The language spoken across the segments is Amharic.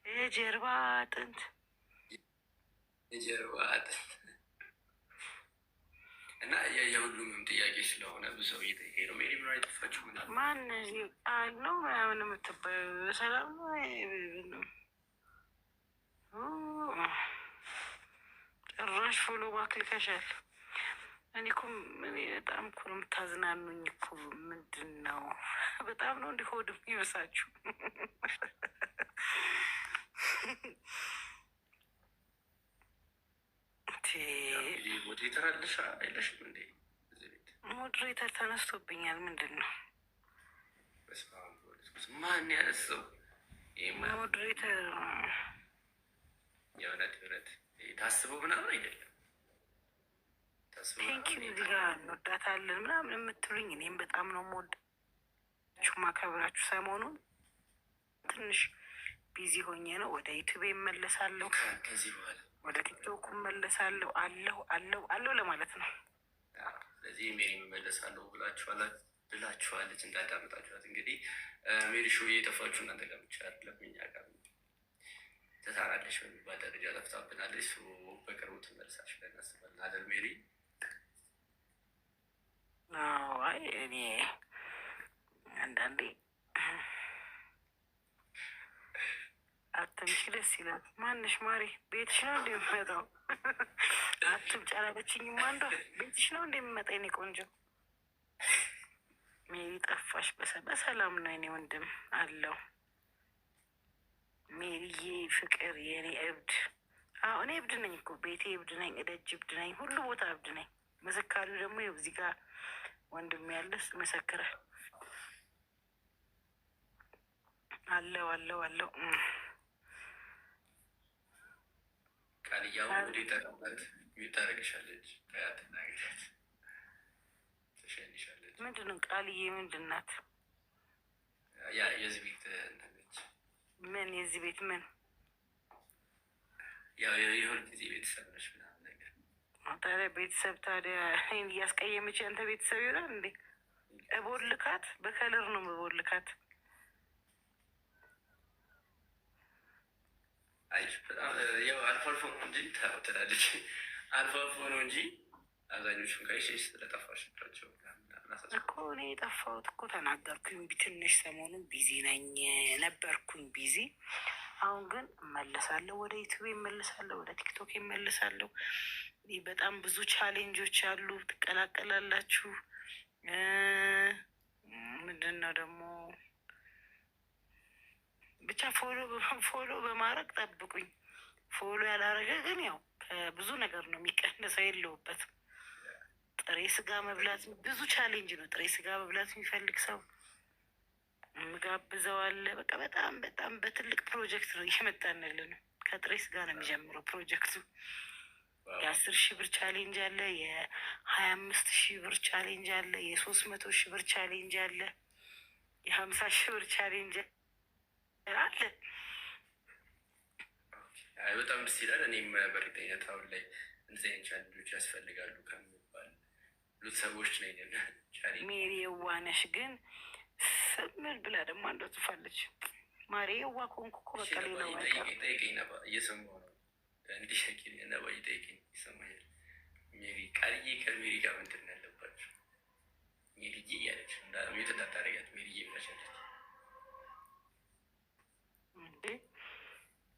የጀርባ አጥንት የጀርባ አጥንት እና የሁሉምም ጥያቄ ስለሆነ ብዙ ሰው እየጠየቀ ነው። ሜሪ ምን አይጠፋችሁ ምናምን ማን ቃል ነው ምናምን የምትባዩ ሰላም ነው። ጭራሽ ፎሎ ባክ ልከሻል። እኔ እኮ እኔ በጣም እኮ ነው የምታዝናኑኝ እኮ። ምንድን ነው በጣም ነው እንዲህ ሆድ ይበሳችሁ። ሞዴሬተር አለሽ አይለሽም እንዴ? ሞዴሬተር ተነስቶብኛል። ምንድን ነው ማን ያነሳው ሞዴሬተር? የእውነት ታስበው ምናምን አይደለም። ቴንኪው እዚህ ጋር እንወዳታለን ምናምን የምትሉኝ እኔም በጣም ነው የምወዳችሁ ማከብራችሁ። ሰሞኑን ትንሽ ቢዚ ሆኜ ነው። ወደ ዩቱብ እመለሳለሁ፣ ከዚህ በኋላ ወደ ቲክቶክ እመለሳለሁ። አለው ለማለት ነው። ስለዚህ ሜሪ እመለሳለሁ ብላችኋለች እንዳዳመጣችኋት። እንግዲህ ሜሪ ሾው እየጠፋችሁ እናንተ ጋር ብቻ አይደለም እኛ ጋር ትሰራለች በሚባል ደረጃ ለፍታብናለች። በቅርቡ ትመልሳለች ብለን እናስባለን አይደል ሜሪ? አይ እኔ አንዳንዴ አትምጪ ደስ ይላል። ማንሽ ማሪ ቤትሽ ነው እንደሚመጣው? አትምጪ አላለችኝም አንዷ። ቤትሽ ነው እንደሚመጣ የኔ ቆንጆ ሜሪ። ጠፋሽ። በሰላም ነው የኔ ወንድም አለው። ሜሪዬ ፍቅር የኔ እብድ። አዎ እኔ እብድ ነኝ እኮ ቤቴ እብድ ነኝ፣ እደጅ እብድ ነኝ፣ ሁሉ ቦታ እብድ ነኝ። መሰካሪው ደግሞ ይኸው እዚህ ጋር ወንድም ያለስ መሰክረ አለው ቃልያው ወደ ተቀመጥ ታደርግሻለች፣ ያትናገሻት ተሸንሻለች። ምንድን ነው ቃልዬ? ምንድን ናት? ያ የዚህ ቤት ነች። ምን የዚህ ቤት ምን? ያው የሁል ጊዜ ቤተሰብ ነች ምናምን ነገር። ታዲያ ቤተሰብ ታዲያ እያስቀየመች አንተ ቤተሰብ ይሆናል እንዴ? እቦልካት በከለር ነው የምቦልካት። ያው አልፎ አልፎ ነው እንጂ ትላለች። አልፎ አልፎ ነው እንጂ አብዛኞቹን ጋይሽ ስለጠፋሽ ናቸው እኮ። እኔ የጠፋሁት እኮ ተናገርኩኝ። ትንሽ ሰሞኑን ቢዚ ነኝ ነበርኩኝ ቢዚ። አሁን ግን እመለሳለሁ፣ ወደ ዩቱብ እመለሳለሁ፣ ወደ ቲክቶክ እመለሳለሁ። በጣም ብዙ ቻሌንጆች አሉ፣ ትቀላቀላላችሁ። ምንድን ነው ደግሞ ብቻ ፎሎ በማድረግ ጠብቁኝ። ፎሎ ያላረገ ግን ያው ከብዙ ነገር ነው የሚቀንሰው፣ የለውበትም። ጥሬ ስጋ መብላት ብዙ ቻሌንጅ ነው። ጥሬ ስጋ መብላት የሚፈልግ ሰው ምጋብዘው አለ። በቃ በጣም በትልቅ ፕሮጀክት ነው እየመጣን ያለ ነው። ከጥሬ ስጋ ነው የሚጀምረው ፕሮጀክቱ። የ10,000 ብር ቻሌንጅ አለ፣ የ25,000 ብር ቻሌንጅ አለ፣ የ300,000 ብር ቻሌንጅ አለ፣ የ50,000 ብር ቻሌንጅ አለ። በጣም ደስ ይላል። እኔም በእርግጠኝነት አሁን ላይ እንደዚህ አይነት ቻሌንጆች ያስፈልጋሉ ከሚባል ብዙ ሰዎች ነኝ። ሜሪ የዋነሽ ግን ስምል ብላ ደግሞ አንዷ ጽፋለች። ማሪ የዋ ኮንኩ እኮ በቃ ሌላው ጠይቀኝ ነባ እየሰማሁ ነው። እንዲህ ነባ እየጠይቀኝ ይሰማኛል። ሜሪ ቃልዬ ከሜሪ ጋር ምንድን ነው ያለባቸው? ሜሪዬ እያለች ሚት እንዳታረጊያት ሜሪዬ ብላሻለች። እንዴ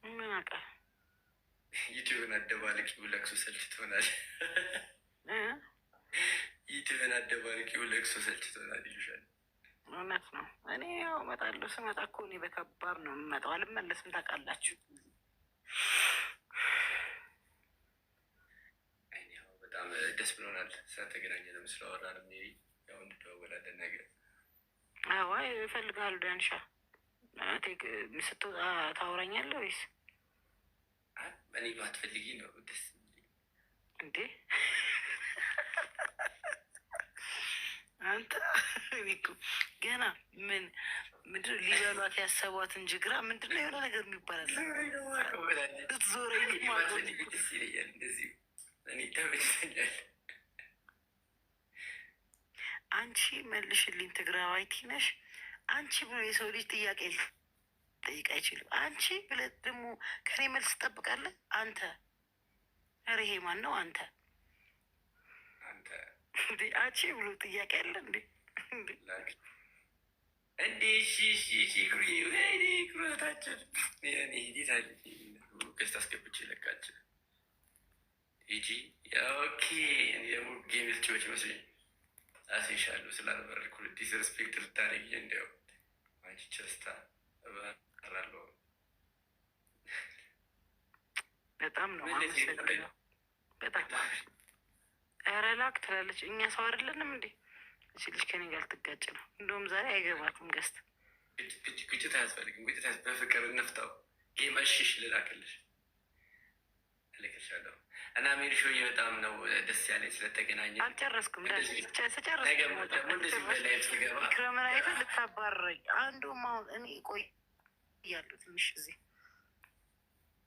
ምን አውቃል? ዩቲዩብን አደባልቂው ለቅሶ ሰልችቶናል። ዩቲዩብን አደባልቂው ለቅሶ ሰልችቶናል ይሉሻል። እውነት ነው። እኔ ያው እመጣለሁ። ስመጣ እኮ እኔ በከባድ ነው የምመጣው። አልመለስም። ታውቃላችሁ። በጣም ደስ ብሎናል ስለተገናኘን፣ ስለአወራን። ሜሪ ያው እንደዋወላለን ነገር። አዋይ እፈልጋሉ ዳንሻ ስትወጣ ታወራኛለህ ወይስ? እኔ ባትፈልጊ ነው ደስ እንዴ? አንተ ገና ምንድን ሊበሏት ያሰቧትን ጅግራ ምንድን ነው የሆነ ነገር የሚባላል ዞረኝ ደስ ይለኛል። እንደዚህ እኔ ተመችቶኛል። አንቺ መልሽልኝ፣ ትግራዋይቲ ነሽ አንቺ ብሎ የሰው ልጅ ጥያቄ ሊጠይቅ አይችልም። አንቺ ብለህ ደግሞ ከኔ መልስ ትጠብቃለህ አንተ? ኧረ ይሄ ማን ነው አንተ? እንዴ አንቺ ብሎ ጥያቄ አለ እንዴ? እንዴ እሺ ክሩታችን ገስት አስገብቼ ለቃችን ሂጂ። ኦኬ ደግሞ ጌም ልትጫወች ይመስለኝ አሴሻለሁ ስላልበረድኩ ዲስሬስፔክት ልታደርጊ እንዲያው አንቺ ቸስታ እባላለሁ። በጣም ነው አመሰግነው። በጣም ኧረ ላክ ትላለች። እኛ ሰው አይደለንም እንዴ? እቺ ልጅ ከኔ ጋር ልትጋጭ ነው። እንደውም ዛሬ አይገባትም ገስት። ግጭት አያስፈልግም። ግጭት በፍቅር እንፍታው። ጌም እሽሽ ልላክልሽ እልክልሻለሁ። እና ሜሪሾዬ በጣም ነው ደስ ያለኝ ስለተገናኘ። አልጨረስኩም። ስጨርስ ገባ ክረምን አይተህ ልታባረኝ አንዱም አሁን እኔ ቆይ እያሉ ትንሽ እዚህ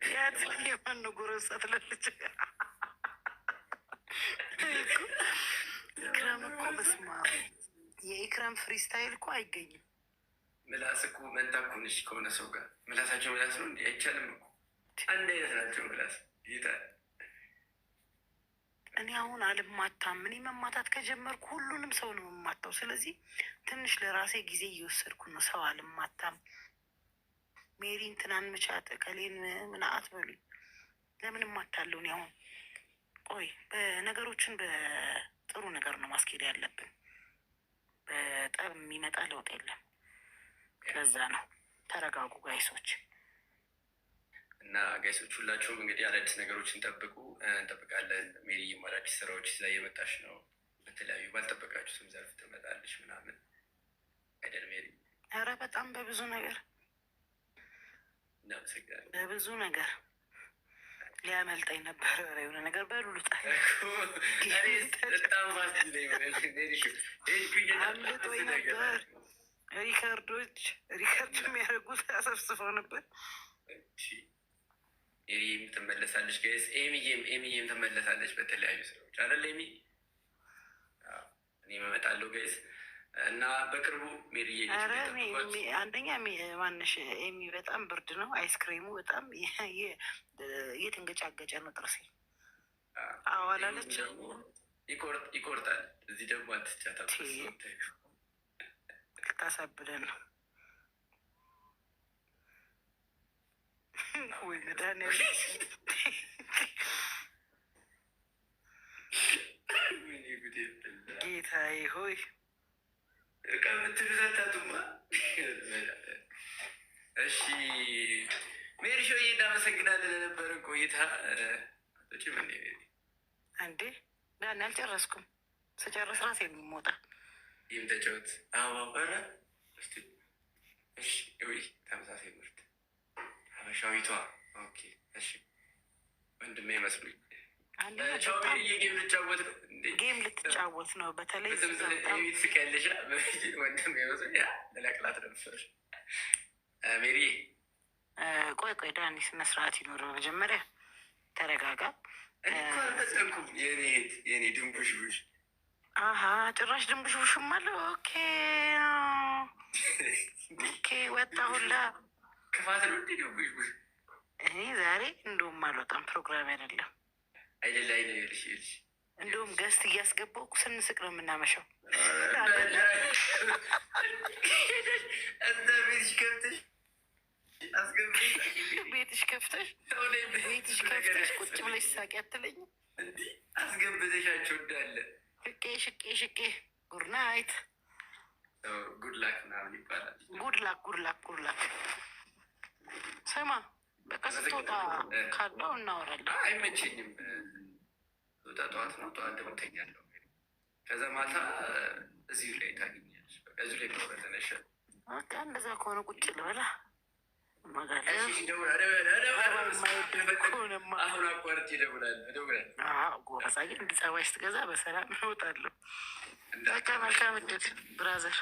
ያት የማን ጎረሳ ትላለች። ኢክራም እኮ በስማ የኢክራም ፍሪስታይል እኮ አይገኝም። ምላስ እኮ መንታ እኮ ነች ከሆነ ሰው ጋር ምላሳቸው ምላስ ነው እንዲ አይቻልም እኮ አንድ አይነት ናቸው ምላስ ይታል። እኔ አሁን አልማታም። እኔ መማታት ከጀመርኩ ሁሉንም ሰው ነው የምማታው። ስለዚህ ትንሽ ለራሴ ጊዜ እየወሰድኩ ነው። ሰው አልማታም። ሜሪን ትናን ምቻት ቀሌን ምን አትበሉኝ። ለምን እማታለሁ? እኔ አሁን ቆይ በነገሮችን በጥሩ ነገር ነው ማስኬድ ያለብን። በጠብ የሚመጣ ለውጥ የለም። ለዛ ነው ተረጋጉ ጋይሶች። እና ጋይሶች ሁላችሁም እንግዲህ አዳዲስ ነገሮችን እንጠብቃለን። ሜሪም አዳዲስ ስራዎች ላይ የመጣች ነው። በተለያዩ ባልጠበቃችሁትም ዘርፍ ትመጣለች ምናምን አይደል ሜሪ? ኧረ በጣም በብዙ ነገር እናመሰግናለን። በብዙ ነገር ሊያመልጠኝ ነበር። የሆነ ነገር በሉሉጣል በጣም አምልጦኝ ነበር። ሪከርድ የሚያደርጉት አሰብስበው ነበር። ኤሚም ትመለሳለች ጋይስ። ኤሚዬም ትመለሳለች በተለያዩ ስራዎች አይደል ኤሚ? እኔ እመጣለሁ ጋይስ እና በቅርቡ ሜሪዬ አንደኛ ማነሽ ኤሚ በጣም ብርድ ነው። አይስክሬሙ በጣም እየተንገጫገጨ ነው ጥርሴ። አዋላለች ይቆርጣል። እዚህ ደግሞ አትስጫታ ልታሳብደን ነው ወይ መድኃኒዓለም ጌታዬ ሆይ እቃ ምትብዛታቱማ። እሺ ሜሪሾዬ እናመሰግናለን ለነበረን ቆይታ። እንዴ ዳን አልጨረስኩም። ስጨርስ ራሴ የሚሞጣ ይህም ተጫወት አባበረ እሺ ወይ ተመሳሳይ ምርት ሀበሻዊቷ ኦኬ። እሺ ወንድሜ ይመስሉኝ ጌም ልጫወት ነው። ጌም ልትጫወት ነው። በተለይ ስቀልሻ ወንድሜ ይመስሉኝ ለቅላት ነበር። ሜሪ ቆይ ዳኒ ስነ ስርዓት ይኖር። መጀመሪያ ተረጋጋ። እኔ እኮ አልፈጸምኩም። የኔ ድንቡሽቡሽ ጭራሽ ድንቡሽቡሽም አለ። ኦኬ ወጣ ሁላ ክፋት ነው እንዲ ድንቡሽቡሽ። እኔ ዛሬ እንደውም አልወጣም። ፕሮግራም አይደለም አይደል እንደውም ገስት እያስገባው ስንስቅ ነው የምናመሻው። ቤትሽ ከፍተሽ ቁጭ ብለሽ ሳቂ አትለኝም? አስገብተሻቸው እንዳለ ሽቄ ጉድናይት ጉድላክ ምናምን ይባላል። ጉድላክ ስማ በቃ ስትወጣ ካለው እናወራለን። አይመቸኝም። ጠዋት ነው ደግሞ እተኛለሁ። ከዛ ማታ እዚሁ ላይ ታገኛለች። በቃ እዚሁ ላይ ተነሸ። በቃ እንደዛ ከሆነ ቁጭ ልበላ። አሁን አቋርጬ እደውላለሁ። ጎበዛ ግን ጸባይ ስትገዛ በሰላም እወጣለሁ። በቃ መልካም ዕድል ብራዘር።